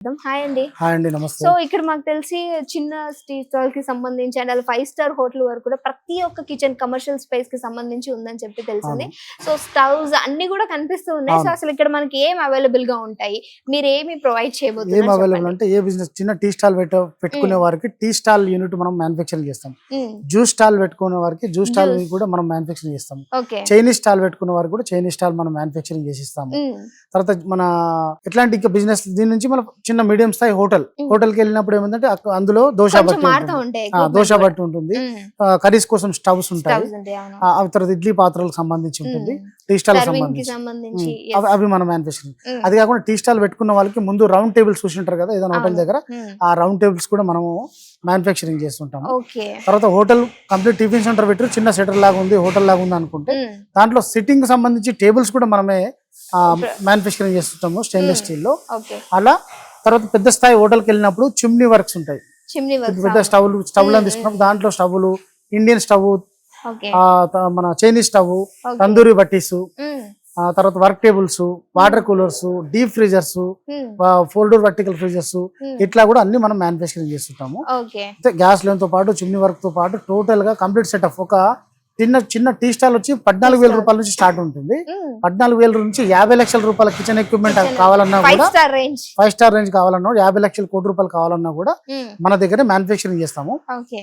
Hi అండి. Hi అండి, నమస్తే. సో ఇక్కడ మాకు తెలిసి చిన్న టీ స్టాల్ కి సంబంధించి అండ్ అలా 5 స్టార్ హోటల్ వరకు కూడా ప్రతి ఒక్క కిచెన్ కమర్షియల్ స్పేస్ కి సంబంధించి ఉందని చెప్పి తెలిసింది. సో స్టవ్స్ అన్ని కూడా కనిపిస్తూ ఉన్నాయి. సో అసలు ఇక్కడ మనకి ఏం అవైలబుల్ గా ఉంటాయి, మీరు ఏమి ప్రొవైడ్ చేయబోతున్నారు? ఏం అవైలబుల్ అంటే ఏ బిజినెస్ చిన్న టీ స్టాల్ పెట్టుకునే వారికి టీ స్టాల్ యూనిట్ మనం మ్యానుఫ్యాక్చరింగ్ చేస్తాం. జ్యూస్ స్టాల్ పెట్టుకునే వారికి జ్యూస్ స్టాల్ కూడా మనం మ్యానుఫ్యాక్చరింగ్ చేస్తాం. చైనీస్ స్టాల్ పెట్టుకునే వారికి కూడా చైనీస్ స్టాల్ మనం మ్యానుఫ్యాక్చరింగ్ చేసి ఇస్తాము. తర్వాత మన ఎట్లాంటి ఇంకా బిజినెస్ దీని నుంచి మన చిన్న మీడియం స్థాయి హోటల్ కి వెళ్ళినప్పుడు ఏమంటే అందులో దోశ బట్టి ఉంటుంది, కర్రీస్ కోసం స్టవ్స్ ఉంటాయి, తర్వాత ఇడ్లీ పాత్రలకు సంబంధించి ఉంటుంది, టీ స్టాల్ సంబంధించి అవి మనం మ్యానుఫ్యాక్చరింగ్. అది కాకుండా టీ స్టాల్ పెట్టుకున్న వాళ్ళకి ముందు రౌండ్ టేబుల్స్ చూసింటారు కదా ఏదైనా హోటల్ దగ్గర, ఆ రౌండ్ టేబుల్స్ కూడా మనము మ్యానుఫ్యాక్చరింగ్ చేస్తుంటాము. తర్వాత హోటల్ కంప్లీట్ టిఫిన్ సెంటర్ పెట్టి చిన్న సెటర్ లాగా ఉంది, హోటల్ లాగా ఉంది అనుకుంటే దాంట్లో సిట్టింగ్ సంబంధించి టేబుల్స్ కూడా మనమే మ్యానుఫ్యాక్చరింగ్ చేస్తుంటాము స్టెయిన్లెస్ స్టీల్ లో. అలా తర్వాత పెద్ద స్థాయి హోటల్కి వెళ్ళినప్పుడు చిమ్నీ వర్క్స్ ఉంటాయి, పెద్ద స్టవ్లను తీసుకున్నప్పుడు దాంట్లో స్టవ్లు, ఇండియన్ స్టవ్, మన చైనీస్ స్టవ్, తందూరి బట్టీస్, తర్వాత work tables, water coolers, deep freezers, folder vertical freezers, ఇట్లా కూడా అన్ని మనం మ్యానుఫ్యాక్చరింగ్ చేస్తుంటాము. గ్యాస్ లైన్ తో పాటు చిమ్నీ వర్క్ తో పాటు టోటల్ గా కంప్లీట్ సెటప్. ఒక చిన్న టీ స్టాల్ వచ్చి 14,000 రూపాయల నుంచి స్టార్ట్ ఉంటుంది. 14,000 నుంచి 50 లక్షల రూపాయల కిచెన్ ఎక్విప్మెంట్ కావాలన్నా కూడా, 5 స్టార్ రేంజ్ కావాలన్నా, 50 లక్షల కోటి రూపాయలు కావాలన్నా కూడా మన దగ్గర మ్యానుఫ్యాక్చరింగ్ చేస్తాము.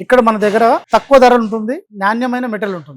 ఇక్కడ మన దగ్గర తక్కువ ధర ఉంటుంది, నాణ్యమైన మెటీరియల్ ఉంటుంది.